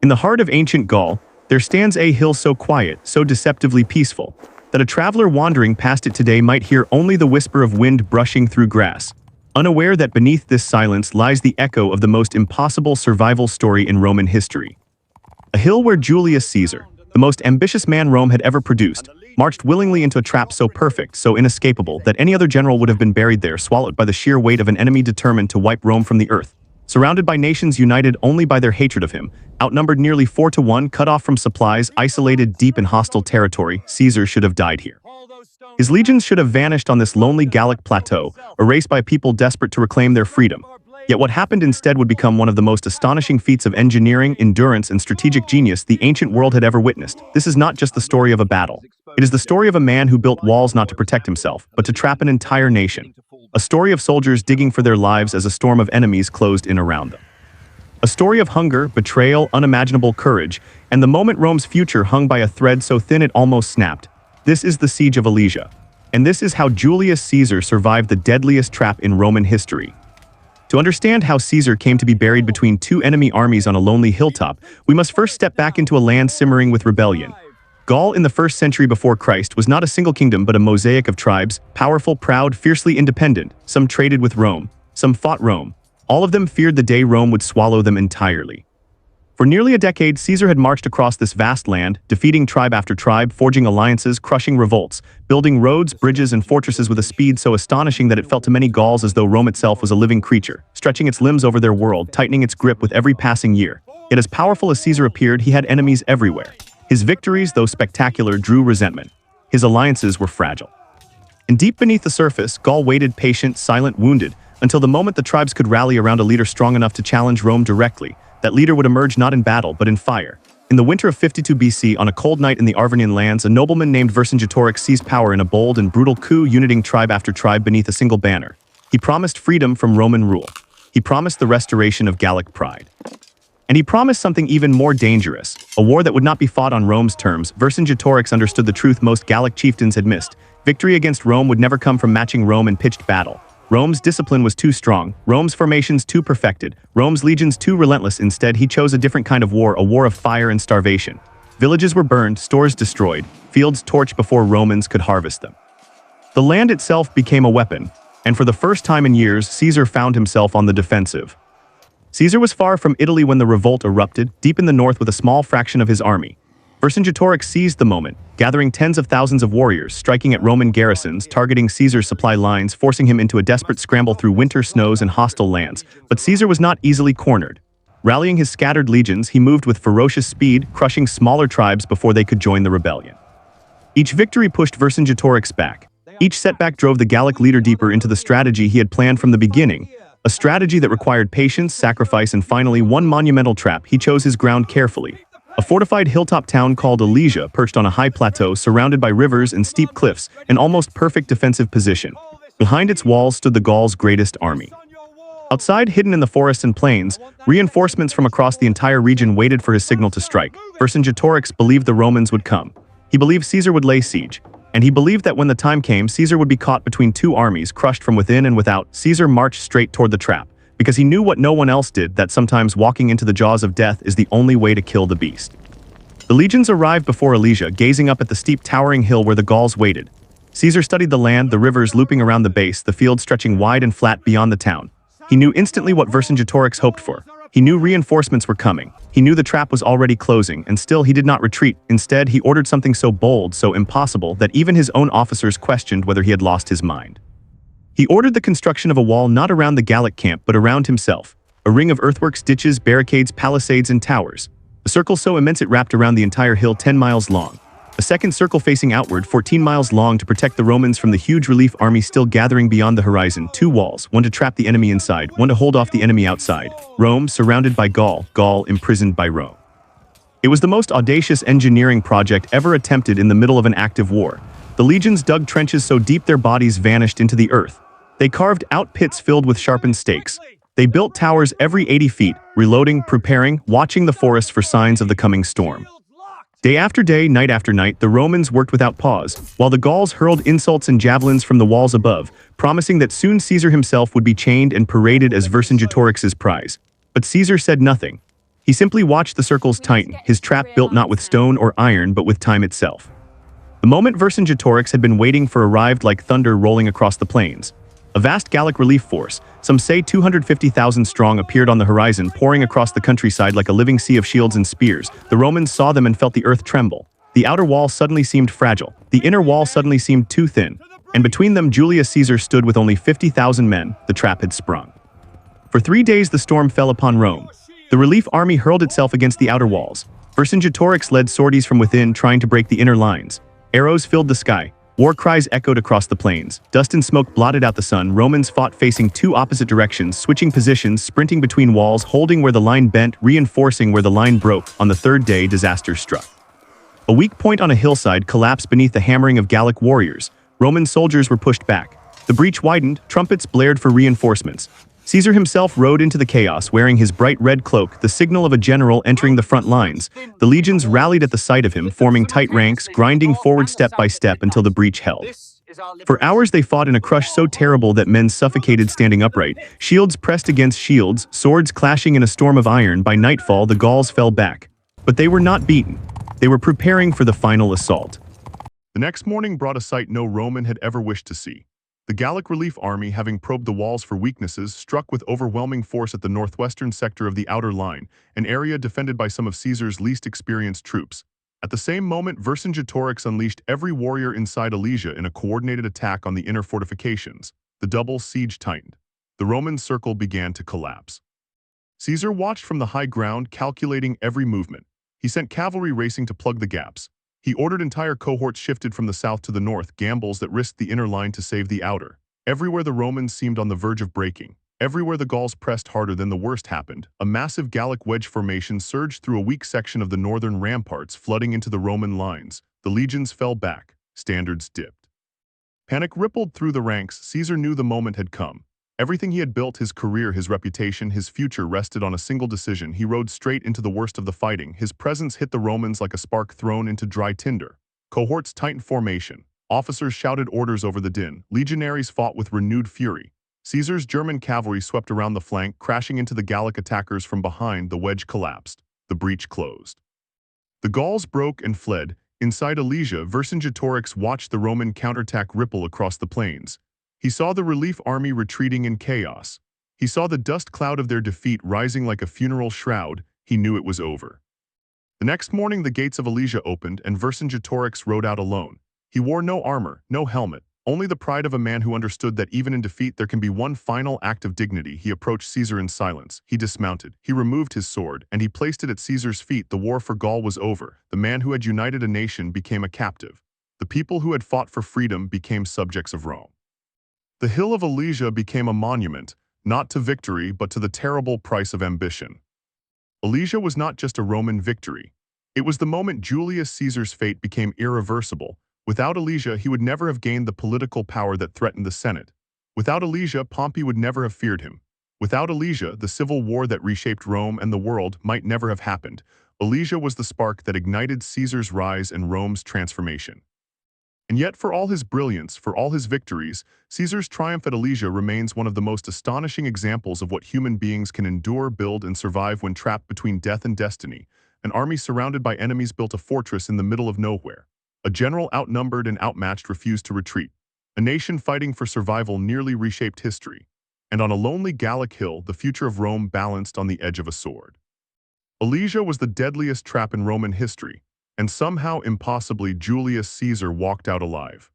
In the heart of ancient Gaul, there stands a hill so quiet, so deceptively peaceful, that a traveler wandering past it today might hear only the whisper of wind brushing through grass, unaware that beneath this silence lies the echo of the most impossible survival story in Roman history. A hill where Julius Caesar, the most ambitious man Rome had ever produced, marched willingly into a trap so perfect, so inescapable, that any other general would have been buried there, swallowed by the sheer weight of an enemy determined to wipe Rome from the earth. Surrounded by nations united only by their hatred of him, outnumbered nearly 4-1, cut off from supplies, isolated deep in hostile territory, Caesar should have died here. His legions should have vanished on this lonely Gallic plateau, erased by a people desperate to reclaim their freedom. Yet what happened instead would become one of the most astonishing feats of engineering, endurance, and strategic genius the ancient world had ever witnessed. This is not just the story of a battle. It is the story of a man who built walls not to protect himself, but to trap an entire nation. A story of soldiers digging for their lives as a storm of enemies closed in around them. A story of hunger, betrayal, unimaginable courage, and the moment Rome's future hung by a thread so thin it almost snapped. This is the Siege of Alesia. And this is how Julius Caesar survived the deadliest trap in Roman history. To understand how Caesar came to be buried between two enemy armies on a lonely hilltop, we must first step back into a land simmering with rebellion. Gaul in the 1st century before Christ was not a single kingdom but a mosaic of tribes, powerful, proud, fiercely independent. Some traded with Rome, some fought Rome. All of them feared the day Rome would swallow them entirely. For nearly a decade, Caesar had marched across this vast land, defeating tribe after tribe, forging alliances, crushing revolts, building roads, bridges, and fortresses with a speed so astonishing that it felt to many Gauls as though Rome itself was a living creature, stretching its limbs over their world, tightening its grip with every passing year. Yet as powerful as Caesar appeared, he had enemies everywhere. His victories, though spectacular, drew resentment. His alliances were fragile. And deep beneath the surface, Gaul waited, patient, silent, wounded, until the moment the tribes could rally around a leader strong enough to challenge Rome directly. That leader would emerge not in battle, but in fire. In the winter of 52 BC, on a cold night in the Arvernian lands, a nobleman named Vercingetorix seized power in a bold and brutal coup, uniting tribe after tribe beneath a single banner. He promised freedom from Roman rule. He promised the restoration of Gallic pride. And he promised something even more dangerous, a war that would not be fought on Rome's terms. Vercingetorix understood the truth most Gallic chieftains had missed. Victory against Rome would never come from matching Rome in pitched battle. Rome's discipline was too strong, Rome's formations too perfected, Rome's legions too relentless. Instead, he chose a different kind of war, a war of fire and starvation. Villages were burned, stores destroyed, fields torched before Romans could harvest them. The land itself became a weapon, and for the first time in years, Caesar found himself on the defensive. Caesar was far from Italy when the revolt erupted, deep in the north with a small fraction of his army. Vercingetorix seized the moment, gathering tens of thousands of warriors, striking at Roman garrisons, targeting Caesar's supply lines, forcing him into a desperate scramble through winter snows and hostile lands. But Caesar was not easily cornered. Rallying his scattered legions, he moved with ferocious speed, crushing smaller tribes before they could join the rebellion. Each victory pushed Vercingetorix back. Each setback drove the Gallic leader deeper into the strategy he had planned from the beginning, a strategy that required patience, sacrifice, and finally one monumental trap. He chose his ground carefully. A fortified hilltop town called Alesia, perched on a high plateau surrounded by rivers and steep cliffs, an almost perfect defensive position. Behind its walls stood the Gauls' greatest army. Outside, hidden in the forests and plains, reinforcements from across the entire region waited for his signal to strike. Vercingetorix believed the Romans would come. He believed Caesar would lay siege. And he believed that when the time came, Caesar would be caught between two armies, crushed from within and without. Caesar marched straight toward the trap, because he knew what no one else did, that sometimes walking into the jaws of death is the only way to kill the beast. The legions arrived before Alesia, gazing up at the steep towering hill where the Gauls waited. Caesar studied the land, the rivers looping around the base, the fields stretching wide and flat beyond the town. He knew instantly what Vercingetorix hoped for. He knew reinforcements were coming. He knew the trap was already closing, and still he did not retreat. Instead, he ordered something so bold, so impossible, that even his own officers questioned whether he had lost his mind. He ordered the construction of a wall not around the Gallic camp but around himself, a ring of earthworks, ditches, barricades, palisades, and towers. A circle so immense it wrapped around the entire hill 10 miles long. A second circle facing outward 14 miles long to protect the Romans from the huge relief army still gathering beyond the horizon. 2 walls, one to trap the enemy inside, one to hold off the enemy outside. Rome surrounded by Gaul, Gaul imprisoned by Rome. It was the most audacious engineering project ever attempted in the middle of an active war. The legions dug trenches so deep their bodies vanished into the earth. They carved out pits filled with sharpened stakes. They built towers every 80 feet, reloading, preparing, watching the forest for signs of the coming storm. Day after day, night after night, the Romans worked without pause, while the Gauls hurled insults and javelins from the walls above, promising that soon Caesar himself would be chained and paraded as Vercingetorix's prize. But Caesar said nothing. He simply watched the circles tighten, his trap built not with stone or iron but with time itself. The moment Vercingetorix had been waiting for arrived like thunder rolling across the plains. A vast Gallic relief force, some say 250,000 strong, appeared on the horizon, pouring across the countryside like a living sea of shields and spears. The Romans saw them and felt the earth tremble. The outer wall suddenly seemed fragile. The inner wall suddenly seemed too thin. And between them Julius Caesar stood with only 50,000 men. The trap had sprung. For 3 days the storm fell upon Rome. The relief army hurled itself against the outer walls. Vercingetorix led sorties from within, trying to break the inner lines. Arrows filled the sky. War cries echoed across the plains. Dust and smoke blotted out the sun. Romans fought facing two opposite directions, switching positions, sprinting between walls, holding where the line bent, reinforcing where the line broke. On the third day, disaster struck. A weak point on a hillside collapsed beneath the hammering of Gallic warriors. Roman soldiers were pushed back. The breach widened, trumpets blared for reinforcements. Caesar himself rode into the chaos, wearing his bright red cloak, the signal of a general entering the front lines. The legions rallied at the sight of him, forming tight ranks, grinding forward step by step until the breach held. For hours they fought in a crush so terrible that men suffocated standing upright, shields pressed against shields, swords clashing in a storm of iron. By nightfall the Gauls fell back. But they were not beaten. They were preparing for the final assault. The next morning brought a sight no Roman had ever wished to see. The Gallic relief army, having probed the walls for weaknesses, struck with overwhelming force at the northwestern sector of the outer line, an area defended by some of Caesar's least experienced troops. At the same moment, Vercingetorix unleashed every warrior inside Alesia in a coordinated attack on the inner fortifications. The double siege tightened. The Roman circle began to collapse. Caesar watched from the high ground, calculating every movement. He sent cavalry racing to plug the gaps. He ordered entire cohorts shifted from the south to the north, gambles that risked the inner line to save the outer. Everywhere the Romans seemed on the verge of breaking. Everywhere the Gauls pressed harder, than the worst happened. A massive Gallic wedge formation surged through a weak section of the northern ramparts, flooding into the Roman lines. The legions fell back. Standards dipped. Panic rippled through the ranks. Caesar knew the moment had come. Everything he had built, his career, his reputation, his future, rested on a single decision. He rode straight into the worst of the fighting. His presence hit the Romans like a spark thrown into dry tinder. Cohorts tightened formation. Officers shouted orders over the din. Legionaries fought with renewed fury. Caesar's German cavalry swept around the flank, crashing into the Gallic attackers from behind. The wedge collapsed. The breach closed. The Gauls broke and fled. Inside Alesia, Vercingetorix watched the Roman counterattack ripple across the plains. He saw the relief army retreating in chaos. He saw the dust cloud of their defeat rising like a funeral shroud. He knew it was over. The next morning the gates of Alesia opened and Vercingetorix rode out alone. He wore no armor, no helmet, only the pride of a man who understood that even in defeat there can be one final act of dignity. He approached Caesar in silence. He dismounted. He removed his sword, and he placed it at Caesar's feet. The war for Gaul was over. The man who had united a nation became a captive. The people who had fought for freedom became subjects of Rome. The hill of Alesia became a monument, not to victory but to the terrible price of ambition. Alesia was not just a Roman victory. It was the moment Julius Caesar's fate became irreversible. Without Alesia, he would never have gained the political power that threatened the Senate. Without Alesia, Pompey would never have feared him. Without Alesia, the civil war that reshaped Rome and the world might never have happened. Alesia was the spark that ignited Caesar's rise and Rome's transformation. And yet, for all his brilliance, for all his victories, Caesar's triumph at Alesia remains one of the most astonishing examples of what human beings can endure, build, and survive when trapped between death and destiny. An army surrounded by enemies built a fortress in the middle of nowhere. A general outnumbered and outmatched refused to retreat. A nation fighting for survival nearly reshaped history. And on a lonely Gallic hill, the future of Rome balanced on the edge of a sword. Alesia was the deadliest trap in Roman history. And somehow, impossibly, Julius Caesar walked out alive.